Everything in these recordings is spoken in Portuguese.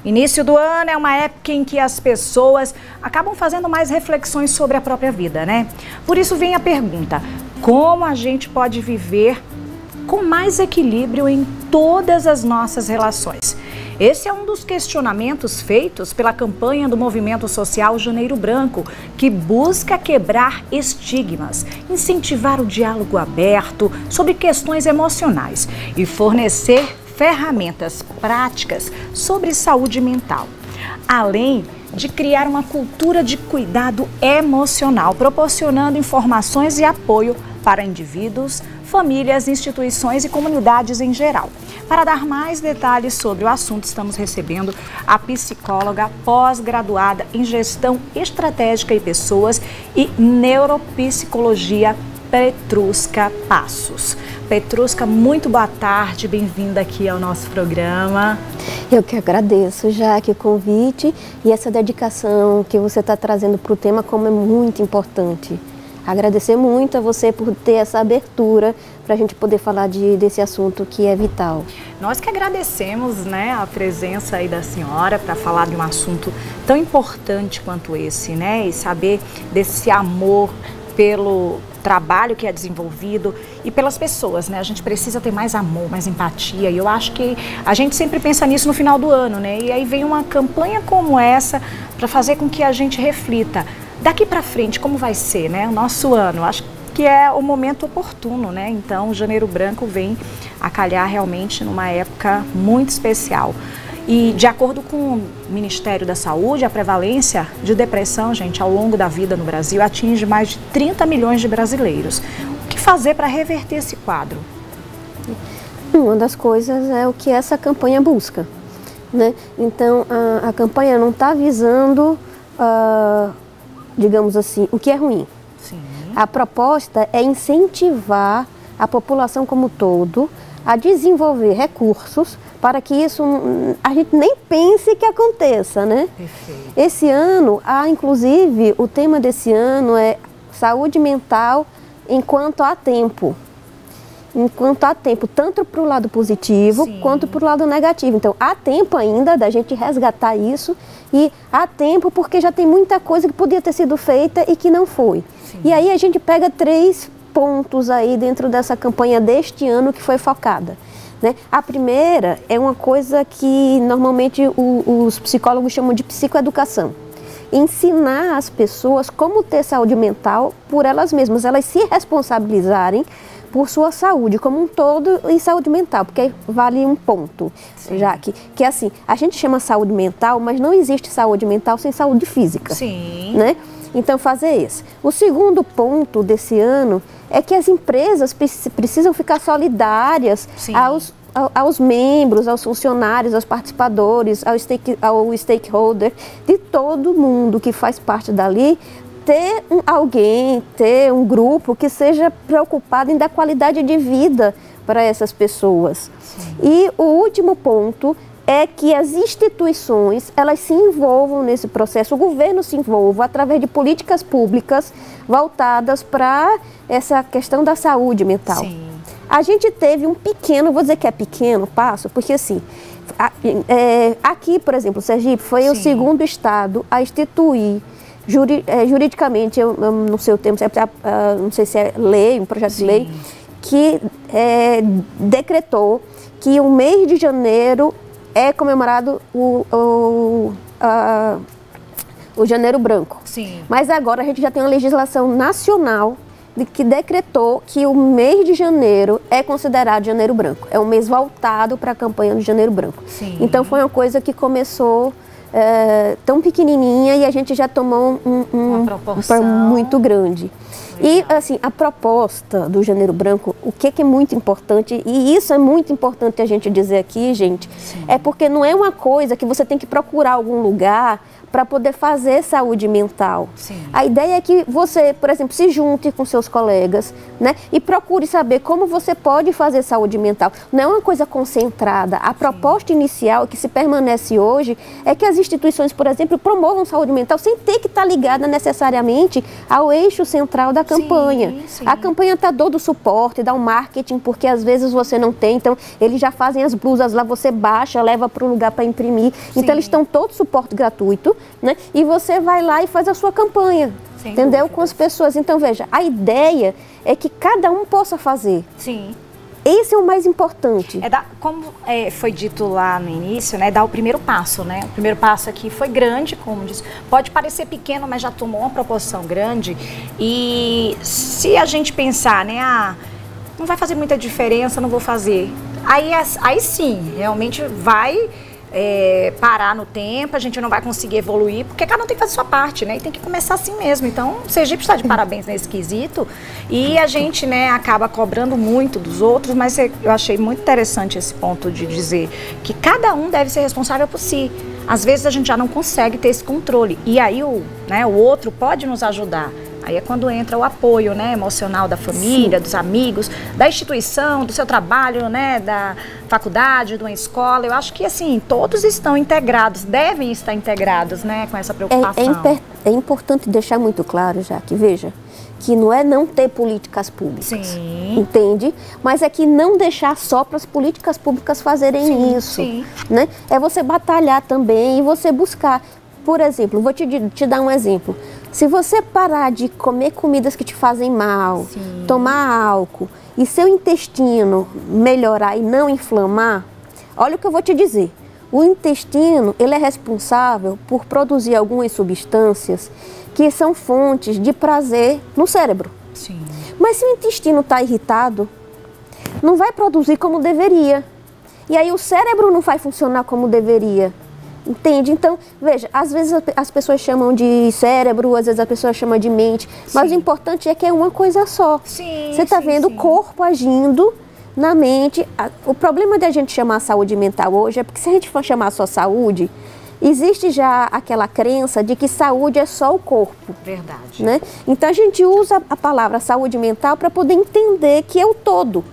Início do ano é uma época em que as pessoas acabam fazendo mais reflexões sobre a própria vida, né? Por isso vem a pergunta: como a gente pode viver com mais equilíbrio em todas as nossas relações? Esse é um dos questionamentos feitos pela campanha do movimento social Janeiro Branco, que busca quebrar estigmas, incentivar o diálogo aberto sobre questões emocionais e fornecer ferramentas práticas sobre saúde mental, além de criar uma cultura de cuidado emocional, proporcionando informações e apoio para indivíduos, famílias, instituições e comunidades em geral. Para dar mais detalhes sobre o assunto, estamos recebendo a psicóloga pós-graduada em Gestão Estratégica e Pessoas e Neuropsicologia, Petrusca Passos. Petrusca, muito boa tarde, bem-vinda aqui ao nosso programa. Eu que agradeço, Jaque, o convite e essa dedicação que você está trazendo para o tema, como é muito importante. Agradecer muito a você por ter essa abertura para a gente poder falar desse assunto que é vital. Nós que agradecemos, né, a presença aí da senhora para falar de um assunto tão importante quanto esse, né, e saber desse amor pelo trabalho que é desenvolvido e pelas pessoas, né? A gente precisa ter mais amor, mais empatia, e eu acho que a gente sempre pensa nisso no final do ano, né? E aí vem uma campanha como essa para fazer com que a gente reflita daqui para frente como vai ser, né, o nosso ano. Acho que é o momento oportuno, né? Então, o Janeiro Branco vem a calhar realmente numa época muito especial. E de acordo com o Ministério da Saúde, a prevalência de depressão, gente, ao longo da vida no Brasil atinge mais de 30 milhões de brasileiros. O que fazer para reverter esse quadro? Uma das coisas é o que essa campanha busca, né? Então, a campanha não está visando, digamos assim, o que é ruim. Sim. A proposta é incentivar a população como um todo a desenvolver recursos para que isso a gente nem pense que aconteça, né? Perfeito. Esse ano, inclusive, o tema desse ano é saúde mental enquanto há tempo. Enquanto há tempo, tanto para o lado positivo, sim, quanto para o lado negativo. Então, há tempo ainda da gente resgatar isso e há tempo porque já tem muita coisa que podia ter sido feita e que não foi. Sim. E aí a gente pega 3 pontos aí dentro dessa campanha deste ano que foi focada, né? A primeira é uma coisa que normalmente os psicólogos chamam de psicoeducação. Ensinar as pessoas como ter saúde mental por elas mesmas, elas se responsabilizarem por sua saúde como um todo e saúde mental, porque vale um ponto, já que é assim, a gente chama saúde mental, mas não existe saúde mental sem saúde física. Sim. Né? Então, fazer esse. O segundo ponto desse ano é que as empresas precisam ficar solidárias aos membros, aos funcionários, aos participadores, ao stakeholder, de todo mundo que faz parte dali, ter um grupo que seja preocupado em dar qualidade de vida para essas pessoas. Sim. E o último ponto é que as instituições, elas se envolvam nesse processo, o governo se envolva através de políticas públicas voltadas para essa questão da saúde mental. Sim. A gente teve um pequeno, vou dizer que é pequeno passo, porque assim, aqui, por exemplo, Sergipe foi Sim. o segundo estado a instituir juridicamente, eu não sei o termo, não sei se é lei, um projeto Sim. de lei, que decretou que o mês de janeiro é comemorado o Janeiro Branco. Sim. Mas agora a gente já tem uma legislação nacional que decretou que o mês de janeiro é considerado Janeiro Branco. É um mês voltado para a campanha do Janeiro Branco. Sim. Então foi uma coisa que começou tão pequenininha e a gente já tomou uma proporção muito grande. Legal. E assim, a proposta do Janeiro Branco, o que é muito importante, e isso é muito importante a gente dizer aqui, gente, Sim. é porque não é uma coisa que você tem que procurar algum lugar para poder fazer saúde mental. Sim. A ideia é que você, por exemplo, se junte com seus colegas, né, e procure saber como você pode fazer saúde mental. Não é uma coisa concentrada. A proposta inicial que se permanece hoje é que as instituições, por exemplo, promovam saúde mental sem ter que estar ligada necessariamente ao eixo central da campanha. Sim. A campanha está dando o suporte, dá o marketing, porque às vezes você não tem, então eles já fazem as blusas lá, você baixa, leva para o lugar para imprimir. Sim. Então eles estão todo suporte gratuito, né? E você vai lá e faz a sua campanha. Sem entendeu? Dúvida. Com as pessoas. Então veja, a ideia é que cada um possa fazer. Sim. Esse é o mais importante. Como foi dito lá no início, né, dar o primeiro passo, né? O primeiro passo aqui foi grande, como disse. Pode parecer pequeno, mas já tomou uma proporção grande. E se a gente pensar, né, não vai fazer muita diferença, não vou fazer. Aí sim, realmente vai parar no tempo, a gente não vai conseguir evoluir, porque cada um tem que fazer a sua parte, né? E tem que começar assim mesmo. Então, o Sergipe está de parabéns nesse quesito. E a gente, né, acaba cobrando muito dos outros, mas eu achei muito interessante esse ponto de dizer que cada um deve ser responsável por si. Às vezes a gente já não consegue ter esse controle. E aí o outro pode nos ajudar. Aí é quando entra o apoio, né, emocional da família, sim, dos amigos, da instituição, do seu trabalho, né, da faculdade, de uma escola. Eu acho que, assim, todos estão integrados, devem estar integrados, né, com essa preocupação. É importante deixar muito claro, já que, veja, que não é não ter políticas públicas, sim, entende? Mas é que não deixar só para as políticas públicas fazerem sim, isso, sim, né? É você batalhar também e você buscar. Por exemplo, vou te dar um exemplo. Se você parar de comer comidas que te fazem mal, sim, tomar álcool e seu intestino melhorar e não inflamar, olha o que eu vou te dizer. O intestino, ele é responsável por produzir algumas substâncias que são fontes de prazer no cérebro. Sim. Mas se o intestino está irritado, não vai produzir como deveria. E aí o cérebro não vai funcionar como deveria. Entende? Então, veja, às vezes as pessoas chamam de cérebro, às vezes a pessoa chama de mente, mas sim, o importante é que é uma coisa só. Sim, você está vendo o corpo agindo na mente. O problema de a gente chamar saúde mental hoje é porque se a gente for chamar só saúde, existe já aquela crença de que saúde é só o corpo. Verdade. Né? Então a gente usa a palavra saúde mental para poder entender que é o todo.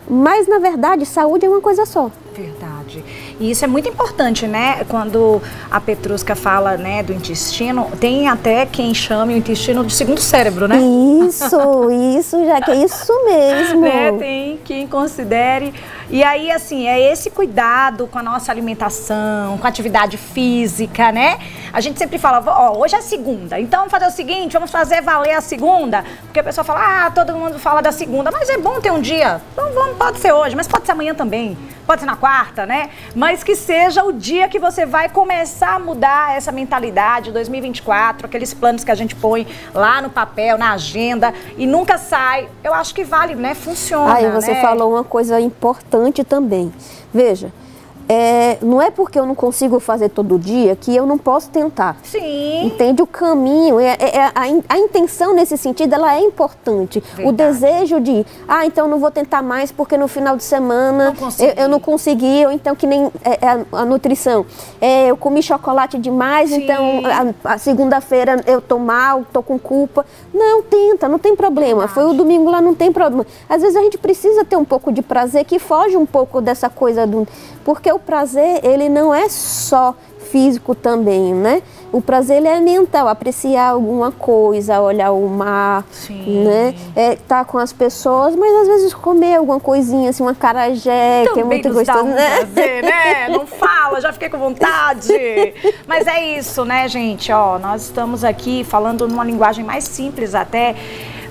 Mas, na verdade, saúde é uma coisa só. Verdade. E isso é muito importante, né? Quando a Petrusca fala, né, do intestino, tem até quem chame o intestino de segundo cérebro, né? Isso, já que é isso mesmo. Né? Tem quem considere. E aí, assim, é esse cuidado com a nossa alimentação, com a atividade física, né? A gente sempre fala, ó, hoje é segunda, então vamos fazer o seguinte, vamos fazer valer a segunda. Porque a pessoa fala, todo mundo fala da segunda, mas é bom ter um dia. Então pode ser hoje, mas pode ser amanhã também. Pode ser na quarta, né? Mas que seja o dia que você vai começar a mudar essa mentalidade, 2024, aqueles planos que a gente põe lá no papel, na agenda e nunca sai. Eu acho que vale, né? Funciona, aí você falou uma coisa importante também. Veja, não é porque eu não consigo fazer todo dia que eu não posso tentar. Sim. Entende? O caminho, a intenção nesse sentido, ela é importante. Verdade. O desejo de, então não vou tentar mais porque no final de semana eu não consegui, ou então que nem a nutrição. Eu comi chocolate demais, sim, então a segunda-feira eu tô mal, tô com culpa. Não, tenta, não tem problema. Verdade. Foi o domingo lá, não tem problema. Às vezes a gente precisa ter um pouco de prazer que foge um pouco dessa coisa do... Porque o prazer, ele não é só físico também, né? O prazer, ele é mental, apreciar alguma coisa, olhar o mar, sim, né? Tá com as pessoas, mas às vezes comer alguma coisinha, assim, uma acarajé, também que é muito gostoso, né? Prazer, né? Não fala, já fiquei com vontade. Mas é isso, né, gente? Ó, nós estamos aqui falando numa linguagem mais simples até,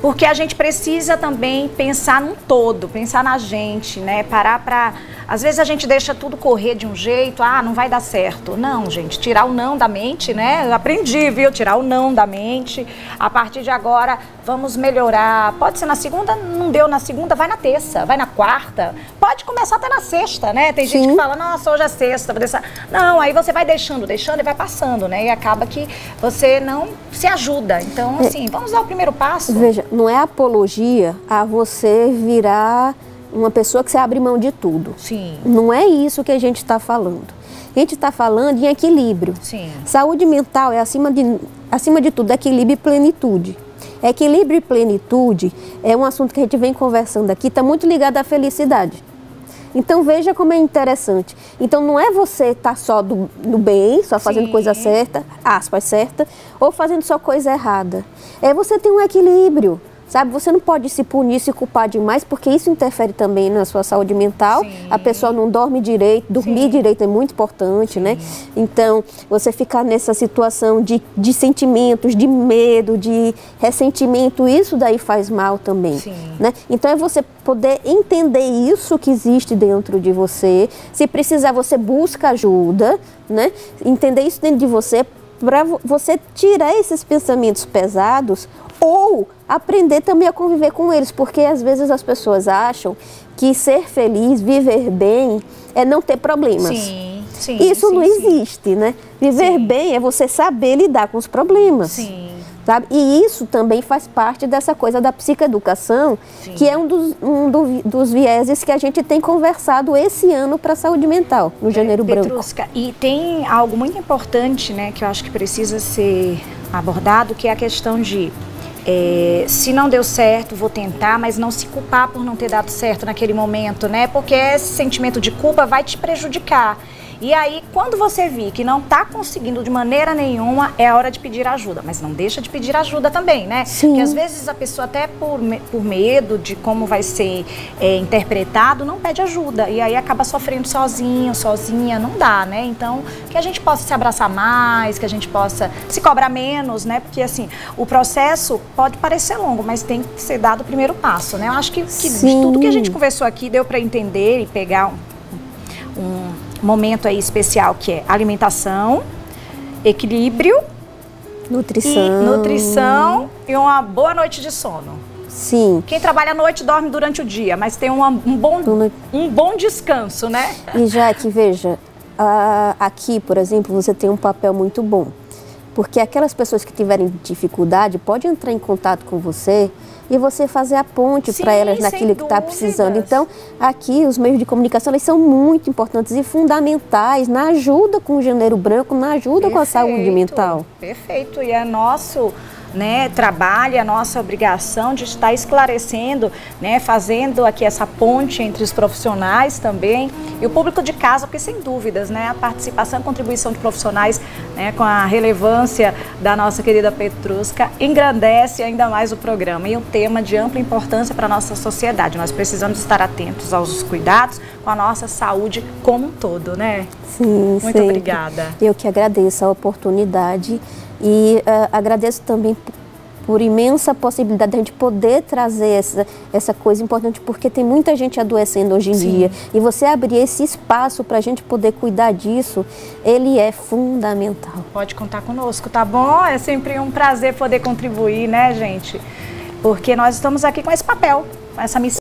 porque a gente precisa também pensar num todo, pensar na gente, né? Parar pra... Às vezes a gente deixa tudo correr de um jeito, não vai dar certo. Não, gente, tirar o não da mente, né? Eu aprendi, viu? Tirar o não da mente. A partir de agora, vamos melhorar. Pode ser na segunda, não deu na segunda, vai na terça, vai na quarta. Pode começar até na sexta, né? Tem gente que fala, nossa, hoje é sexta, vou deixar. Não, aí você vai deixando e vai passando, né? E acaba que você não se ajuda. Então, assim, vamos dar o primeiro passo. Veja, não é apologia a você virar uma pessoa que você abre mão de tudo. Sim. Não é isso que a gente está falando. A gente está falando em equilíbrio. Sim. Saúde mental é, acima de tudo, equilíbrio e plenitude. Equilíbrio e plenitude é um assunto que a gente vem conversando aqui, está muito ligado à felicidade. Então veja como é interessante. Então não é você estar só no bem, só fazendo coisa certa, aspas, certa, ou fazendo só coisa errada. É você ter um equilíbrio. Sabe, você não pode se punir, se culpar demais, porque isso interfere também na sua saúde mental. Sim. A pessoa não dorme direito, dormir direito é muito importante, né? Então, você ficar nessa situação de sentimentos, de medo, de ressentimento, isso daí faz mal também, né? Então, é você poder entender isso que existe dentro de você. Se precisar, você busca ajuda, né? Entender isso dentro de você, para você tirar esses pensamentos pesados ou aprender também a conviver com eles, porque às vezes as pessoas acham que ser feliz, viver bem, é não ter problemas. Isso não existe, né? Viver bem é você saber lidar com os problemas. Sabe? E isso também faz parte dessa coisa da psicoeducação, que é um dos vieses que a gente tem conversado esse ano para a saúde mental, no Janeiro Branco. Petrusca, e tem algo muito importante, né, que eu acho que precisa ser abordado, que é a questão de se não deu certo, vou tentar, mas não se culpar por não ter dado certo naquele momento, né? Porque esse sentimento de culpa vai te prejudicar. E aí, quando você vir que não está conseguindo de maneira nenhuma, é a hora de pedir ajuda. Mas não deixa de pedir ajuda também, né? Porque às vezes a pessoa, até por medo de como vai ser interpretado, não pede ajuda. E aí acaba sofrendo sozinho, sozinha, não dá, né? Então, que a gente possa se abraçar mais, que a gente possa se cobrar menos, né? Porque assim, o processo pode parecer longo, mas tem que ser dado o primeiro passo, né? Eu acho que de tudo que a gente conversou aqui, deu para entender e pegar um momento aí especial, que é alimentação, equilíbrio, nutrição e uma boa noite de sono. Sim. Quem trabalha à noite dorme durante o dia, mas tem um bom descanso, né? E Jaque, veja, aqui, por exemplo, você tem um papel muito bom, porque aquelas pessoas que tiverem dificuldade podem entrar em contato com você e você fazer a ponte para elas naquilo que está precisando. Então, aqui os meios de comunicação, eles são muito importantes e fundamentais na ajuda com o Janeiro Branco, na ajuda com a saúde mental. Perfeito, e é nosso trabalho, a nossa obrigação de estar esclarecendo, né, fazendo aqui essa ponte entre os profissionais também e o público de casa, porque sem dúvidas, né, a participação e contribuição de profissionais, né, com a relevância da nossa querida Petrusca, engrandece ainda mais o programa e um tema de ampla importância para a nossa sociedade. Nós precisamos estar atentos aos cuidados com a nossa saúde como um todo, né? Sim, muito obrigada. Eu que agradeço a oportunidade. E agradeço também por imensa possibilidade de a gente poder trazer essa coisa importante, porque tem muita gente adoecendo hoje em dia. E você abrir esse espaço para a gente poder cuidar disso, ele é fundamental. Pode contar conosco, tá bom? É sempre um prazer poder contribuir, né, gente? Porque nós estamos aqui com esse papel, com essa missão.